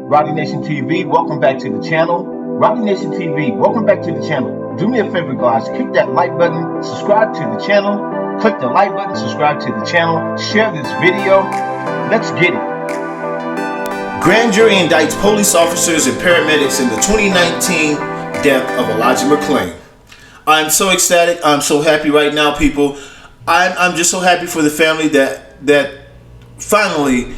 Roddy Nation TV, welcome back to the channel. Roddy Nation TV, welcome back to the channel. Do me a favor, guys, click that like button, subscribe to the channel, click the like button, subscribe to the channel, share this video. Let's get it. Grand jury indicts police officers and paramedics in the 2019 death of Elijah McCLAIN. I'm so ecstatic. I'm so happy right now, people. I'm just so happy for the family that finally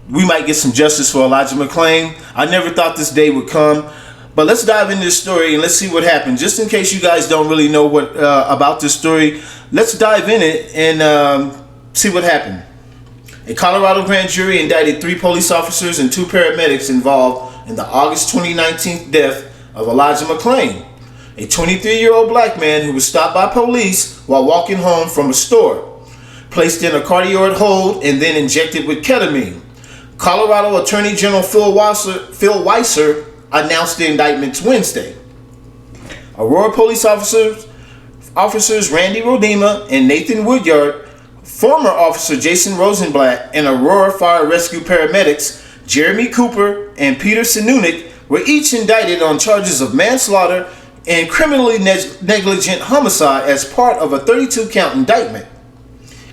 we might get some justice for Elijah McCLAIN. I never thought this day would come. But let's dive into this story and let's see what happened. Just in case you guys don't really know what about this story, let's dive in it and see what happened. A Colorado grand jury indicted 3 police officers and 2 paramedics involved in the August 2019 death of Elijah McCLAIN, a 23-year-old black man who was stopped by police while walking home from a store, placed in a cardiac hold, and then injected with ketamine. Colorado Attorney General Phil Weiser announced the indictments Wednesday. Aurora police officers Randy Rodema and Nathan Woodyard, former officer Jason Rosenblatt, and Aurora Fire Rescue paramedics Jeremy Cooper and Peter Sinunik were each indicted on charges of manslaughter and criminally negligent homicide as part of a 32-count indictment.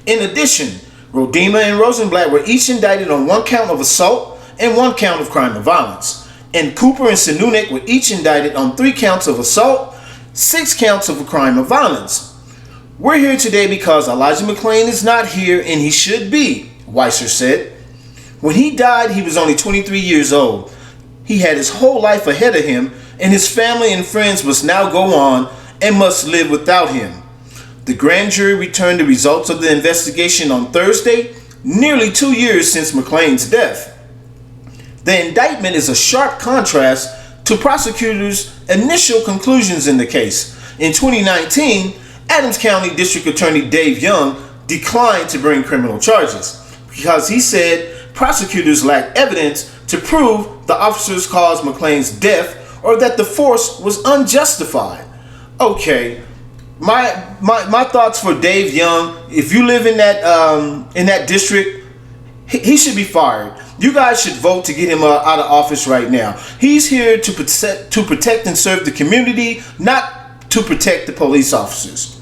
In addition, Rodema and Rosenblatt were each indicted on 1 count of assault and 1 count of crime of violence, and Cooper and Sinunik were each indicted on 3 counts of assault, 6 counts of a crime of violence. We're here today because Elijah McCLAIN is not here and he should be, Weiser said. When he died, he was only 23 years old. He had his whole life ahead of him, and his family and friends must now go on and must live without him. The grand jury returned the results of the investigation on Thursday, nearly 2 years since McCLAIN's death. The indictment is a sharp contrast to prosecutors' initial conclusions in the case. In 2019, Adams County District Attorney Dave Young declined to bring criminal charges because he said prosecutors lacked evidence to prove the officers caused McCLAIN's death or that the force was unjustified. Okay, my thoughts for Dave Young: if you live in that district, he should be fired. You guys should vote to get him out of office right now. He's here to protect and serve the community, not to protect the police officers.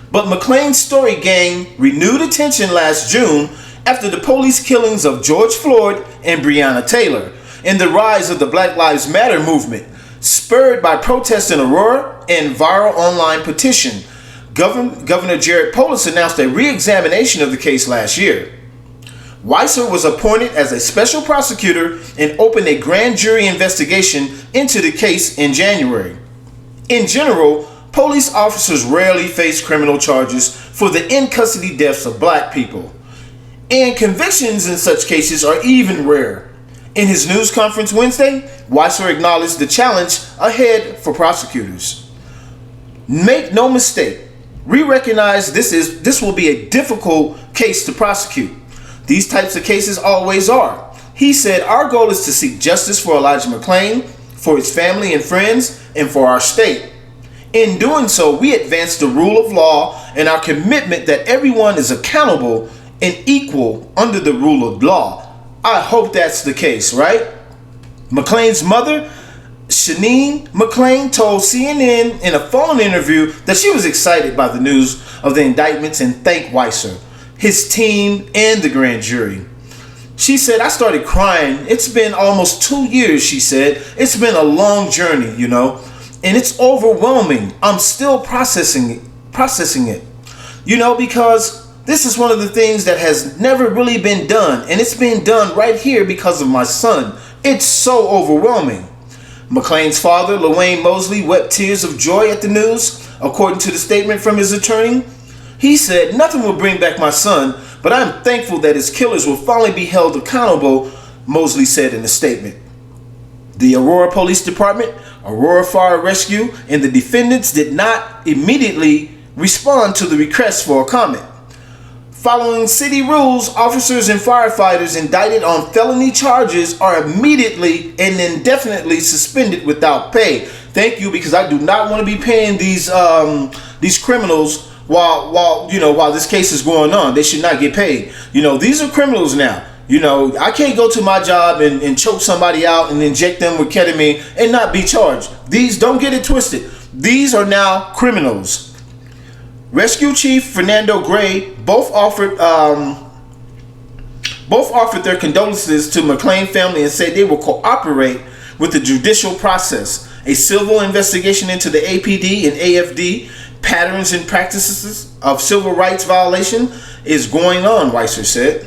But McCLAIN's story gained renewed attention last June after the police killings of George Floyd and Breonna Taylor and the rise of the Black Lives Matter movement, spurred by protests in Aurora and viral online petition. Governor Jared Polis announced a re-examination of the case last year. Weiser was appointed as a special prosecutor and opened a grand jury investigation into the case in January. In general, police officers rarely face criminal charges for the in-custody deaths of black people, and convictions in such cases are even rare. In his news conference Wednesday, Weiser acknowledged the challenge ahead for prosecutors. Make no mistake, we recognize this will be a difficult case to prosecute. These types of cases always are. He said, our goal is to seek justice for Elijah McCLAIN, for his family and friends, and for our state. In doing so, we advance the rule of law and our commitment that everyone is accountable and equal under the rule of law. I hope that's the case, right? McCLAIN's mother, Shanine McCLAIN, told CNN in a phone interview that she was excited by the news of the indictments and thanked Weiser, his team, and the grand jury. She said, I started crying. It's been almost 2 years, she said. It's been a long journey, and it's overwhelming. I'm still processing it, because this is one of the things that has never really been done, and it's been done right here because of my son. It's so overwhelming. McCLAIN's father, LaWayne Mosley, wept tears of joy at the news, according to the statement from his attorney. He said, nothing will bring back my son, but I'm thankful that his killers will finally be held accountable, Mosley said in a statement. The Aurora Police Department, Aurora Fire Rescue, and the defendants did not immediately respond to the request for a comment. Following city rules, officers and firefighters indicted on felony charges are immediately and indefinitely suspended without pay. Thank you, because I do not want to be paying these while this case is going on. They should not get paid. These are criminals now. You know, I can't go to my job and choke somebody out and inject them with ketamine and not be charged. These, don't get it twisted, these are now criminals. Rescue Chief Fernando Gray both offered their condolences to McCLAIN family and said they will cooperate with the judicial process. A civil investigation into the APD and AFD patterns and practices of civil rights violation is going on, Weiser said.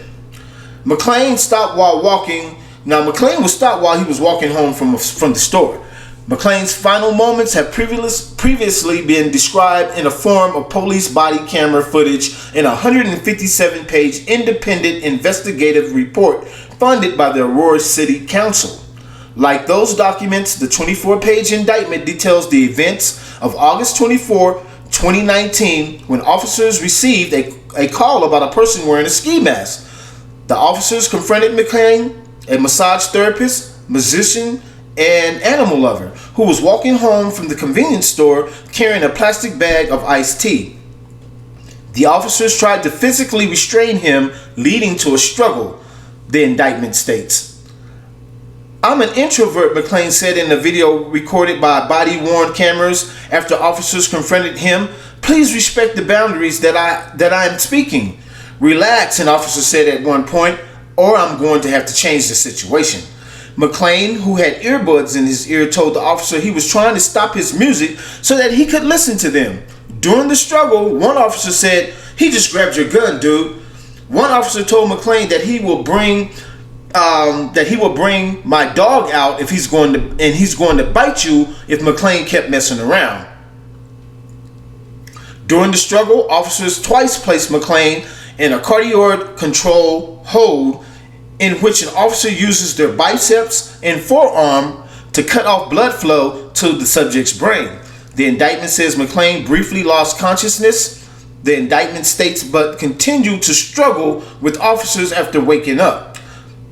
McCLAIN stopped while walking. Now, McCLAIN was stopped while he was walking home from the store. McCLAIN's final moments have previously been described in a form of police body camera footage in a 157-page independent investigative report funded by the Aurora City Council. Like those documents, the 24-page indictment details the events of August 24, 2019, when officers received a call about a person wearing a ski mask. The officers confronted McCLAIN, a massage therapist, musician, and animal lover, who was walking home from the convenience store carrying a plastic bag of iced tea. The officers tried to physically restrain him, leading to a struggle, the indictment states. I'm an introvert, McCLAIN said in a video recorded by body-worn cameras after officers confronted him. Please respect the boundaries that I am speaking. Relax, an officer said at one point, or I'm going to have to change the situation. McCLAIN, who had earbuds in his ear, told the officer he was trying to stop his music so that he could listen to them. During the struggle, one officer said, "He just grabbed your gun, dude." One officer told McCLAIN that he will bring my dog out if he's going to bite you if McCLAIN kept messing around. During the struggle, officers twice placed McCLAIN in a cardioid control hold, in which an officer uses their biceps and forearm to cut off blood flow to the subject's brain. The indictment says McCLAIN briefly lost consciousness. The indictment states, but continued to struggle with officers after waking up.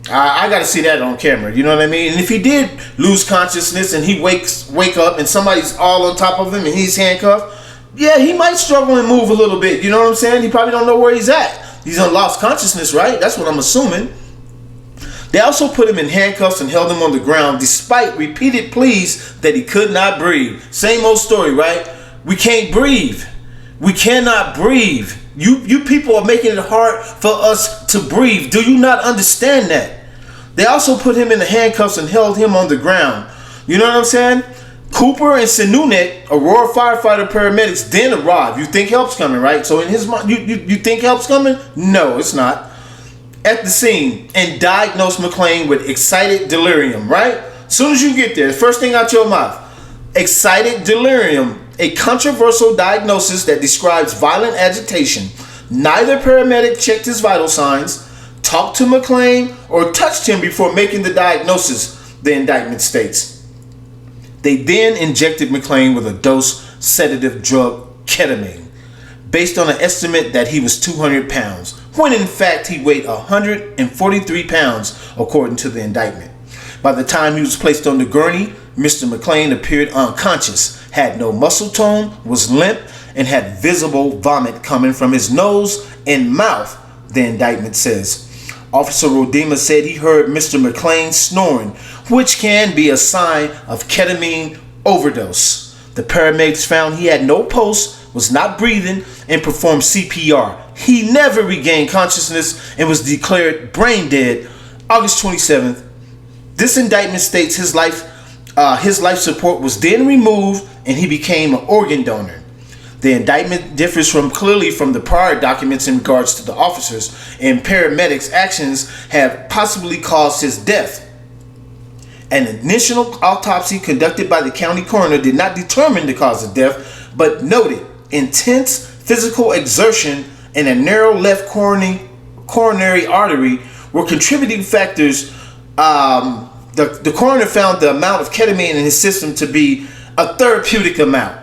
I got to see that on camera, you know what I mean? And if he did lose consciousness and he wake up and somebody's all on top of him and he's handcuffed, yeah, he might struggle and move a little bit, you know what I'm saying? He probably don't know where he's at. He's lost consciousness, right? That's what I'm assuming. They also put him in handcuffs and held him on the ground despite repeated pleas that he could not breathe. Same old story, right? We can't breathe. We cannot breathe. You people are making it hard for us to breathe. Do you not understand that? They also put him in the handcuffs and held him on the ground. You know what I'm saying? Cooper and Sinunet, Aurora firefighter paramedics, then arrived. You think help's coming, right? So in his mind, you think help's coming? No, it's not. At the scene and diagnosed McCLAIN with excited delirium, right? Soon as you get there, first thing out your mouth, excited delirium, a controversial diagnosis that describes violent agitation. Neither paramedic checked his vital signs, talked to McCLAIN, or touched him before making the diagnosis, the indictment states. They then injected McCLAIN with a dose sedative drug ketamine, based on an estimate that he was 200 pounds, when in fact he weighed 143 pounds, according to the indictment. By the time he was placed on the gurney, Mr. McCLAIN appeared unconscious, had no muscle tone, was limp, and had visible vomit coming from his nose and mouth, the indictment says. Officer Rodema said he heard Mr. McCLAIN snoring, which can be a sign of ketamine overdose. The paramedics found he had no pulse, was not breathing, and performed CPR. He never regained consciousness and was declared brain dead August 27th. This indictment states his life support was then removed and he became an organ donor. The indictment differs clearly from the prior documents in regards to the officers, and paramedics' actions have possibly caused his death. An initial autopsy conducted by the county coroner did not determine the cause of death, but noted intense physical exertion and a narrow left coronary artery were contributing factors. The coroner found the amount of ketamine in his system to be a therapeutic amount.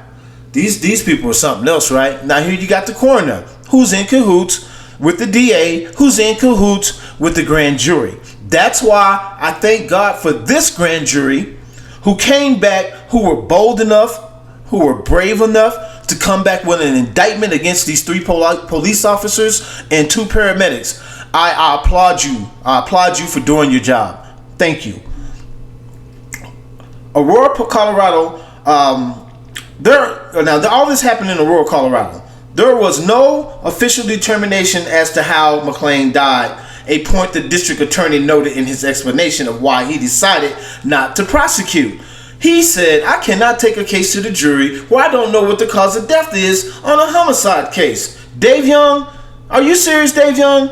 These people are something else, right? Now here you got the coroner, who's in cahoots with the DA, who's in cahoots with the grand jury. That's why I thank God for this grand jury who came back, who were bold enough, who were brave enough to come back with an indictment against these 3 police officers and 2 paramedics. I applaud you. I applaud you for doing your job. Thank you. Aurora, Colorado. All this happened in Aurora, Colorado. There was no official determination as to how McCLAIN died, a point the district attorney noted in his explanation of why he decided not to prosecute. He said, "I cannot take a case to the jury where I don't know what the cause of death is on a homicide case." Dave Young, are you serious, Dave Young?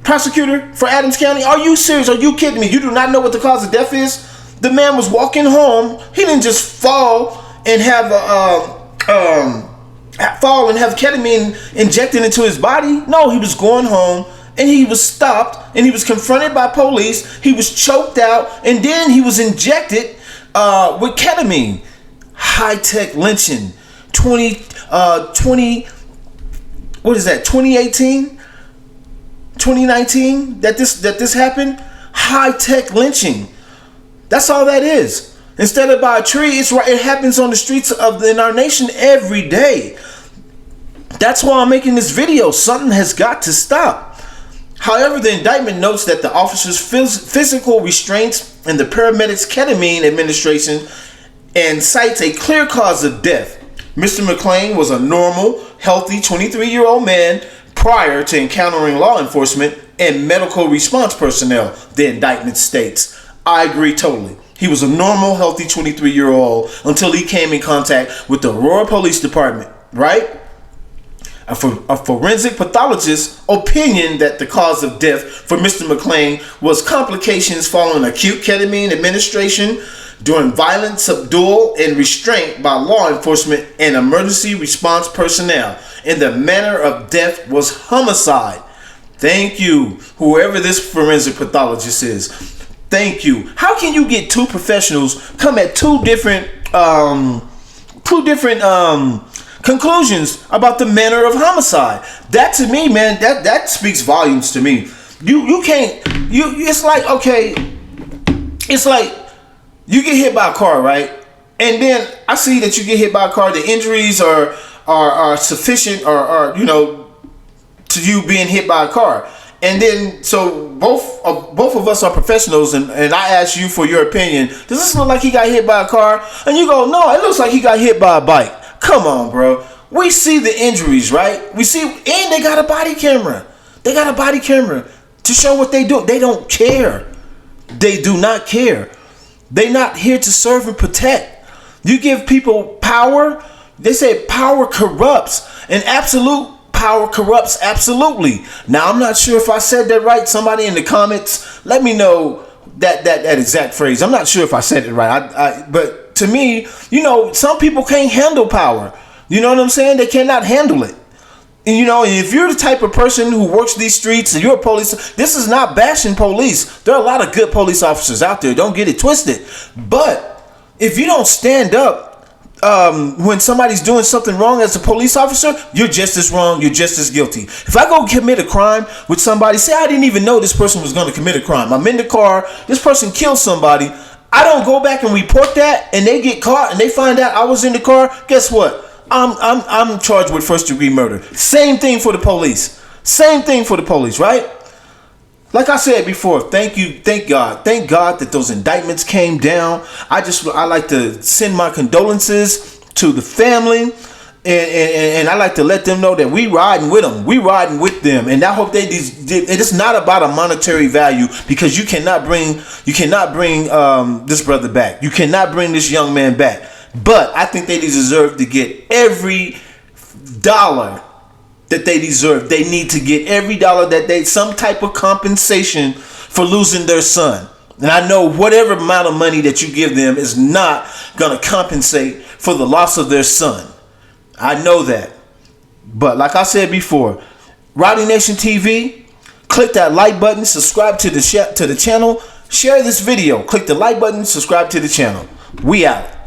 Prosecutor for Adams County, are you serious? Are you kidding me? You do not know what the cause of death is? The man was walking home. He didn't just fall and have ketamine injected into his body. No, he was going home and he was stopped and he was confronted by police. He was choked out and then he was injected with ketamine. High-tech lynching. 2018? 2019 that this happened? High-tech lynching. That's all that is. Instead of by a tree, it happens on the streets in our nation every day. That's why I'm making this video. Something has got to stop. However, the indictment notes that the officer's physical restraints and the paramedics' ketamine administration and cites a clear cause of death. Mr. McCLAIN was a normal, healthy 23-year-old man prior to encountering law enforcement and medical response personnel, the indictment states. I agree totally. He was a normal, healthy 23-year-old until he came in contact with the Aurora Police Department, right? A forensic pathologist's opinion that the cause of death for Mr. McCLAIN was complications following acute ketamine administration during violent subdual and restraint by law enforcement and emergency response personnel, and the manner of death was homicide. Thank you, whoever this forensic pathologist is. Thank you. How can you get two professionals come at two different conclusions about the manner of homicide? That to me, man, that speaks volumes to me. You can't. It's like, okay. It's like you get hit by a car, right? And then I see that you get hit by a car. The injuries are sufficient, or to you being hit by a car. And then, so both of us are professionals, and I ask you for your opinion. Does this look like he got hit by a car? And you go, no, it looks like he got hit by a bike. Come on, bro. We see the injuries, right? We see, and they got a body camera. They got a body camera to show what they do. They don't care. They do not care. They're not here to serve and protect. You give people power. They say power corrupts, and absolute power corrupts absolutely. Now, I'm not sure if I said that right. Somebody in the comments, let me know that exact phrase. I'm not sure if I said it right. But to me, some people can't handle power. You know what I'm saying? They cannot handle it. And, if you're the type of person who works these streets and you're a police, this is not bashing police. There are a lot of good police officers out there. Don't get it twisted. But if you don't stand up when somebody's doing something wrong as a police officer, you're just as wrong. You're just as guilty. If I go commit a crime with somebody, say I didn't even know this person was going to commit a crime. I'm in the car. This person killed somebody. I don't go back and report that, and they get caught, and they find out I was in the car. Guess what? I'm charged with first-degree murder. Same thing for the police. Same thing for the police, right? Like I said before, thank God that those indictments came down. I like to send my condolences to the family, and I like to let them know that we riding with them. We riding with them, and I hope it's not about a monetary value, because you cannot bring this brother back. You cannot bring this young man back. But I think they deserve to get every dollar that they deserve. They need to get every dollar some type of compensation for losing their son. And I know whatever amount of money that you give them is not going to compensate for the loss of their son. I know that. But like I said before, Rowdy Nation TV, click that like button, subscribe to the channel, share this video, click the like button, subscribe to the channel. We out.